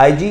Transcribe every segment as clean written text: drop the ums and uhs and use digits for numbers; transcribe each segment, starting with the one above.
IG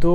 2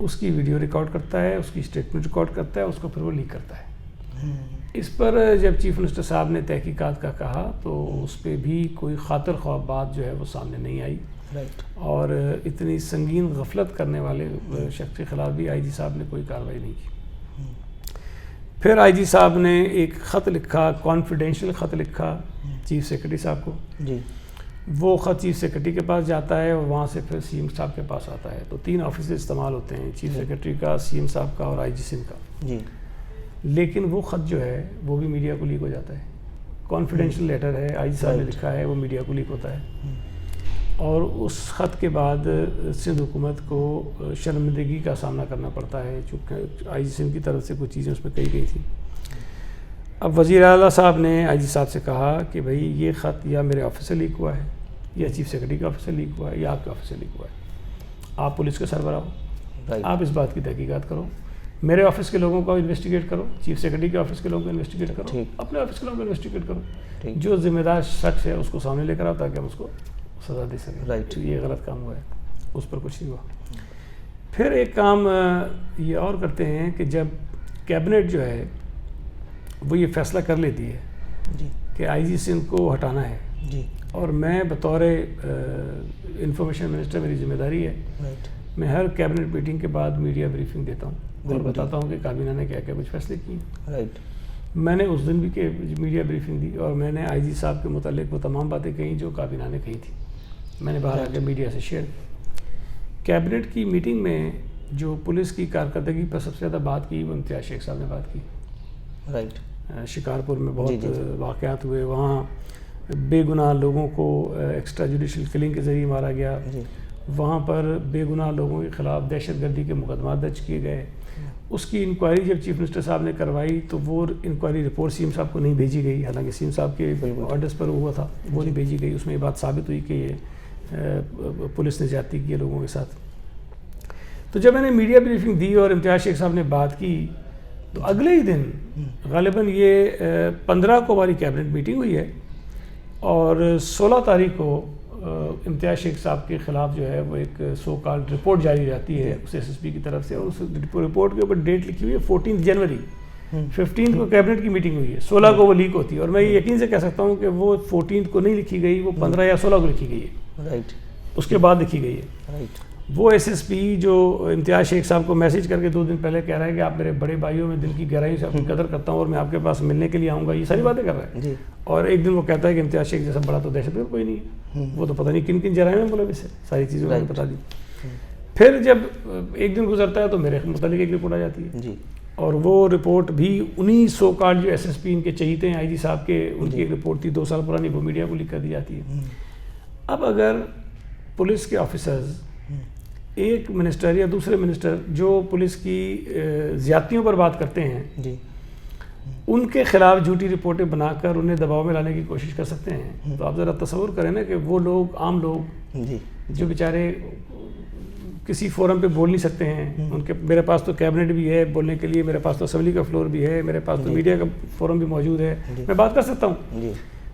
اس کی video record کرتا ہے، اس کی اسٹیٹمنٹ ریکارڈ کرتا ہے، اس کو پھر وہ لیک کرتا ہے۔ اس پر جب چیف منسٹر صاحب نے تحقیقات کا کہا تو اس پہ بھی کوئی خاطر خواہ بات جو ہے وہ سامنے نہیں آئی، اور اتنی سنگین غفلت کرنے والے شخص کے خلاف بھی آئی جی صاحب نے کوئی کارروائی نہیں کی۔ پھر آئی جی صاحب نے ایک خط لکھا، کانفیڈینشیل خط لکھا چیف سیکرٹری صاحب کو، وہ خط چیف سیکرٹری کے پاس جاتا ہے اور وہاں سے پھر سی ایم صاحب کے پاس آتا ہے۔ تو 3 آفیسز استعمال ہوتے ہیں، چیف سیکرٹری کا، سی ایم صاحب کا اور آئی جی سندھ کا۔ لیکن وہ خط جو ہے وہ بھی میڈیا کو لیک ہو جاتا ہے، کانفیڈینشیل لیٹر ہے، آئی جی صاحب نے لکھا ہے، وہ میڈیا کو لیک ہوتا ہے، اور اس خط کے بعد سندھ حکومت کو شرمندگی کا سامنا کرنا پڑتا ہے، چونکہ آئی جی سندھ کی طرف سے کچھ چیزیں اس میں کہی گئی تھیں۔ اب وزیر اعلیٰ صاحب نے آئی جی صاحب سے کہا کہ بھائی یہ خط یا میرے آفس سے لیک ہوا ہے، یا چیف سیکرٹری کے آفس سے لیک ہوا ہے، یا آپ کے آفس سے لیک ہوا ہے، آپ پولیس کے سربراہ ہو، آپ اس بات کی تحقیقات کرو، میرے آفس کے لوگوں کو انویسٹیگیٹ کرو، چیف سیکرٹری کے آفس کے لوگوں کو انویسٹیگیٹ کرو، اپنے آفس کے لوگوں کو انویسٹیگیٹ کرو، جو ذمہ دار شخص ہے اس کو سامنے لے کر آؤ تاکہ ہم اس کو سزا دے سکیں۔ یہ غلط کام ہوا ہے، اس پر کچھ نہیں ہوا۔ پھر ایک کام یہ اور کرتے ہیں کہ جب کیبنٹ جو ہے وہ یہ فیصلہ کر لیتی ہے کہ آئی جی سندھ کو ہٹانا ہے، اور میں بطور انفارمیشن منسٹر میری ذمہ داری ہے، میں ہر کیبنٹ میٹنگ کے بعد میڈیا بریفنگ دیتا ہوں اور بتاتا ہوں کہ کابینہ نے کیا کیا کچھ فیصلے کیے۔ میں نے اس دن بھی میڈیا بریفنگ دی، اور میں نے آئی جی صاحب کے متعلق وہ تمام باتیں کہیں جو کابینہ نے کہی تھی، میں نے باہر آ کے میڈیا سے شیئر کی۔ کیبنٹ کی میٹنگ میں جو پولیس کی کارکردگی پر سب سے زیادہ بات کی وہ امتیاز شیخ صاحب نے بات کی۔ شکارپور میں بہت واقعات ہوئے، وہاں بے گناہ لوگوں کو ایکسٹرا جوڈیشل کلنگ کے ذریعے مارا گیا، وہاں پر بے گناہ لوگوں کے خلاف دہشت گردی کے مقدمات درج کیے گئے۔ اس کی انکوائری جب چیف منسٹر صاحب نے کروائی تو وہ انکوائری رپورٹ سی ایم صاحب کو نہیں بھیجی گئی، حالانکہ سی ایم صاحب کے آرڈرز پر ہوا تھا، وہ نہیں بھیجی گئی۔ اس میں یہ بات ثابت ہوئی کہ یہ پولیس نے زیادتی کی ہے لوگوں کے ساتھ۔ تو جب میں نے میڈیا بریفنگ دی اور امتیاز شیخ صاحب نے بات کی تو اگلے ہی دن غالباً یہ 15 کو ہماری کیبنٹ میٹنگ ہوئی ہے، اور 16 تاریخ کو امتیاز شیخ صاحب کے خلاف جو ہے وہ ایک سو کالڈ رپورٹ جاری جاتی ہے اس ایس ایس پی کی طرف سے، اور اس رپورٹ کے اوپر ڈیٹ لکھی ہوئی ہے 14 جنوری، 15 کو کیبنٹ کی میٹنگ ہوئی ہے، 16 کو وہ لیک ہوتی ہے، اور میں یہ یقین سے کہہ سکتا ہوں کہ وہ 14 کو نہیں لکھی گئی، وہ 15 یا 16 کو لکھی گئی ہے، اس کے بعد لکھی گئی ہے۔ وہ ایس ایس پی جو امتیاز شیخ صاحب کو میسیج کر کے 2 دن پہلے کہہ رہا ہے کہ آپ میرے بڑے بھائیوں میں دل کی گہرائی سے آپ کی قدر کرتا ہوں اور میں آپ کے پاس ملنے کے لیے آؤں گا، یہ ساری باتیں کر رہا ہے، اور ایک دن وہ کہتا ہے کہ امتیاز شیخ جیسا بڑا تو دہشت گرد کوئی نہیں ہے، وہ تو پتہ نہیں کن کن جرائم میں ملوث سے، ساری چیزیں انہوں نے بتا دی۔ پھر جب ایک دن گزرتا ہے تو میرے متعلق ایک رپورٹ آ جاتی ہے، اور وہ رپورٹ بھی انہی سو کالڈ جو ایس ایس پی ان کے چہیتے ہیں آئی جی صاحب کے، ان کی ایک رپورٹ تھی 2 سال پرانی، وہ میڈیا کو لیک کر دی جاتی ہے۔ اب اگر پولیس کے آفیسرز ایک منسٹر یا دوسرے منسٹر جو پولیس کی زیادتیوں پر بات کرتے ہیں ان کے خلاف جھوٹی رپورٹیں بنا کر انہیں دباؤ میں لانے کی کوشش کر سکتے ہیں، تو آپ ذرا تصور کریں نا کہ وہ لوگ، عام لوگ جو بیچارے کسی فورم پہ بول نہیں سکتے ہیں، ان کے میرے پاس تو کیبنٹ بھی ہے بولنے کے لیے، میرے پاس تو اسمبلی کا فلور بھی ہے، میرے پاس تو میڈیا کا فورم بھی موجود ہے، میں بات کر سکتا ہوں،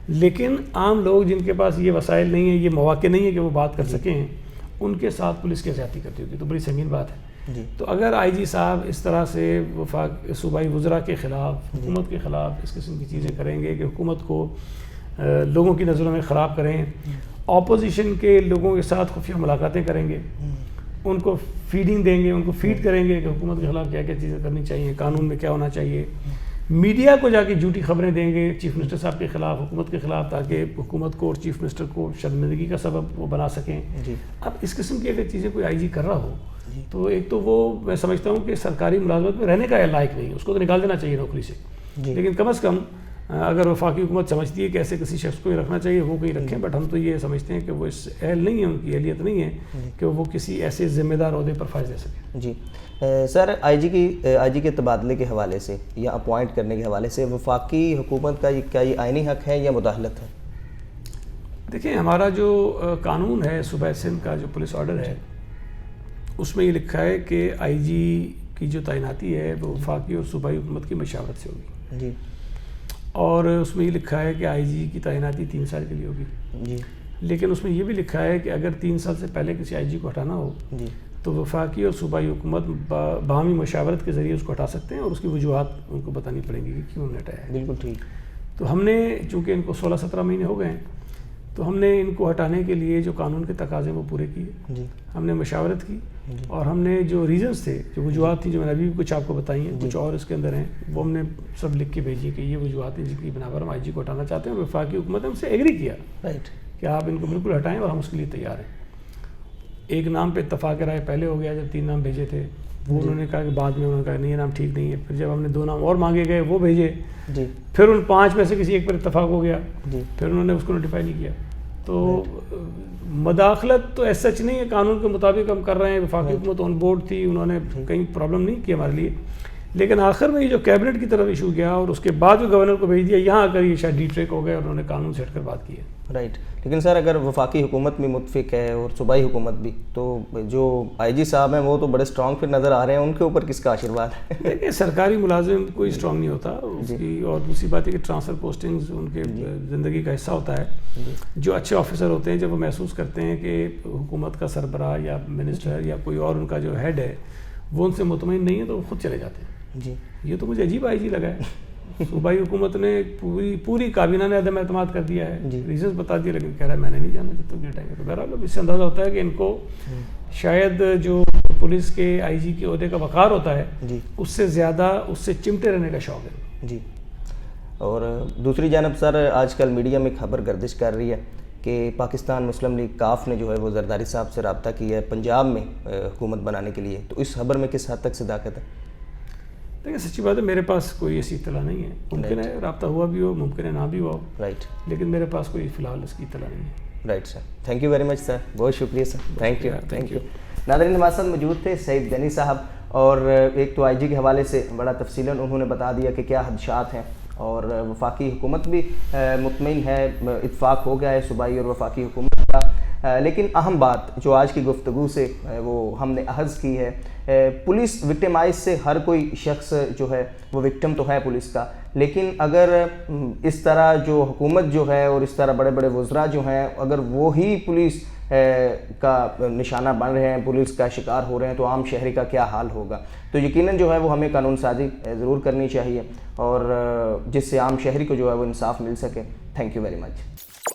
لیکن عام لوگ جن کے پاس یہ وسائل نہیں ہیں، یہ مواقع نہیں ہے کہ وہ بات کر سکیں، ان کے ساتھ پولیس کی زیادتی کرتی ہوگی، تو بڑی سنگین بات ہے۔ تو اگر آئی جی صاحب اس طرح سے صوبائی وزراء کے خلاف، حکومت کے خلاف اس قسم کی چیزیں کریں گے کہ حکومت کو لوگوں کی نظروں میں خراب کریں، اپوزیشن کے لوگوں کے ساتھ خفیہ ملاقاتیں کریں گے، ان کو فیڈنگ دیں گے، ان کو فیڈ کریں گے کہ حکومت کے خلاف کیا کیا چیزیں کرنی چاہیے، قانون میں کیا ہونا چاہیے، میڈیا کو جا کے جھوٹی خبریں دیں گے چیف منسٹر صاحب کے خلاف، حکومت کے خلاف، تاکہ حکومت کو اور چیف منسٹر کو شرمندگی کا سبب وہ بنا سکیں۔ اب اس قسم کی اگر چیزیں کوئی آئی جی کر رہا ہو تو ایک تو وہ میں سمجھتا ہوں کہ سرکاری ملازمت میں رہنے کا لائق نہیں ہے، اس کو تو نکال دینا چاہیے نوکری سے، لیکن کم از کم اگر وفاقی حکومت سمجھتی ہے کہ ایسے کسی شخص کو ہی رکھنا چاہیے وہ کہیں رکھیں، بٹ ہم تو یہ سمجھتے ہیں کہ وہ اس اہل نہیں ہے، ان کی اہلیت نہیں ہے کہ وہ کسی ایسے ذمہ دار عہدے پر فائز دے سکیں۔ جی سر، آئی جی کے تبادلے کے حوالے سے یا اپوائنٹ کرنے کے حوالے سے وفاقی حکومت کا کیا یہ آئینی حق ہے یا مداخلت ہے؟ دیکھیں، ہمارا جو قانون ہے صوبہ سندھ کا جو پولیس آرڈر ہے اس میں یہ لکھا ہے کہ آئی جی کی جو تعیناتی ہے وہ وفاقی اور صوبائی حکومت کی مشاورت سے ہوگی، جی، اور اس میں یہ لکھا ہے کہ آئی جی کی تعیناتی 3 سال کے لیے ہوگی، جی، لیکن اس میں یہ بھی لکھا ہے کہ اگر 3 سال سے پہلے کسی آئی جی کو ہٹانا ہو تو وفاقی اور صوبائی حکومت باہمی مشاورت کے ذریعے اس کو ہٹا سکتے ہیں اور اس کی وجوہات ان کو بتانی پڑیں گی کہ کیوں ہم نے ہٹایا ہے. بالکل ٹھیک. تو ہم نے چونکہ ان کو 16-17 مہینے ہو گئے ہیں تو ہم نے ان کو ہٹانے کے لیے جو قانون کے تقاضے وہ پورے کیے. جی. ہم نے مشاورت کی اور ہم نے جو ریزنز تھے، جو وجوہات تھیں، جو میں نے ابھی کچھ آپ کو بتائی ہیں، کچھ اور اس کے اندر ہیں، وہ ہم نے سب لکھ کے بھیجی کہ یہ وجوہات ہیں جن کی بنا پر ہم آئی جی کو ہٹانا چاہتے ہیں. اور وفاقی حکومت نے ہم سے ایگری کیا رائٹ کہ آپ ان کو بالکل ہٹائیں اور ہم اس کے لیے تیار ہیں. ایک نام پہ اتفاق رائے پہلے ہو گیا جب 3 نام بھیجے تھے، وہ انہوں نے کہا کہ بعد میں انہوں نے کہا نہیں یہ نام ٹھیک نہیں ہے. پھر جب ہم نے 2 نام اور مانگے گئے وہ بھیجے، جی. پھر ان 5 میں سے کسی ایک پر اتفاق ہو گیا، جی. پھر انہوں نے اس کو نوٹیفائی نہیں کیا. تو مداخلت تو ایسا سچ نہیں ہے، قانون کے مطابق ہم کر رہے ہیں. وفاقی حکومت آن بورڈ تھی، انہوں نے کہیں پرابلم نہیں کی ہمارے لیے. لیکن آخر میں یہ جو کیبنٹ کی طرف ایشو گیا اور اس کے بعد جو گورنر کو بھیج دیا، یہاں آ کر یہ شاید ڈی ٹریک ہو گئے اور انہوں نے قانون سے ہٹ کر بات کی ہے. رائٹ. لیکن سر اگر وفاقی حکومت بھی متفق ہے اور صوبائی حکومت بھی، تو جو آئی جی صاحب ہیں وہ تو بڑے اسٹرانگ پھر نظر آ رہے ہیں، ان کے اوپر کس کا آشیرواد ہے؟ دیکھیں سرکاری ملازم کوئی اسٹرانگ نہیں ہوتا اس کی. اور دوسری بات ہے کہ ٹرانسفر پوسٹنگز ان کے زندگی کا حصہ ہوتا ہے. جو اچھے آفیسر ہوتے ہیں جب وہ محسوس کرتے ہیں کہ حکومت کا سربراہ یا منسٹر یا کوئی اور ان کا جو ہیڈ ہے وہ ان سے مطمئن نہیں ہے تو وہ خود چلے جاتے ہیں. جی. یہ تو مجھے عجیب آئی جی لگا ہے. صوبائی حکومت نے پوری کابینہ نے عدم اعتماد کر دیا ہے، ریزنز بتا دیے، لیکن کہہ رہا ہے میں نے نہیں جانا جب تک یہ ہٹائیں گے. تو بہرحال اس سے اندازہ ہوتا ہے کہ ان کو شاید جو پولیس کے آئی جی کے عہدے کا وقار ہوتا ہے اس سے زیادہ اس سے چمٹے رہنے کا شوق ہے. جی. اور دوسری جانب سر آج کل میڈیا میں خبر گردش کر رہی ہے کہ پاکستان مسلم لیگ کاف نے جو ہے وہ زرداری صاحب سے رابطہ کیا ہے پنجاب میں حکومت بنانے کے لیے. تو اس خبر میں کس حد تک صداقت ہے؟ دیکھیں سچی بات ہے میرے پاس کوئی ایسی اطلاع نہیں ہے. ممکن ہے رابطہ ہوا بھی ہو، ممکن ہے نہ بھی ہوا ہو. رائٹ. لیکن میرے پاس کوئی فی الحال اس کی اطلاع نہیں ہے. Right sir. Thank you very much sir. بہت شکریہ سر. Thank you. ناظرین ہمارے ساتھ موجود تھے سعید غنی صاحب، اور ایک تو آئی جی کے حوالے سے بڑا تفصیلاً انہوں نے بتا دیا کہ کیا خدشات ہیں، اور وفاقی حکومت بھی مطمئن ہے، اتفاق ہو گیا ہے صوبائی اور وفاقی حکومت کا. لیکن اہم بات جو آج کی گفتگو سے وہ ہم نے اخذ کی ہے، پولیس وکٹمائز سے ہر کوئی شخص جو ہے وہ وکٹم تو ہے پولیس کا، لیکن اگر اس طرح جو حکومت جو ہے اور اس طرح بڑے بڑے وزراء جو ہیں اگر وہی پولیس کا نشانہ بن رہے ہیں، پولیس کا شکار ہو رہے ہیں، تو عام شہری کا کیا حال ہوگا؟ تو یقیناً جو ہے وہ ہمیں قانون سازی ضرور کرنی چاہیے، اور جس سے عام شہری کو جو ہے وہ انصاف مل سکے. Thank you very much.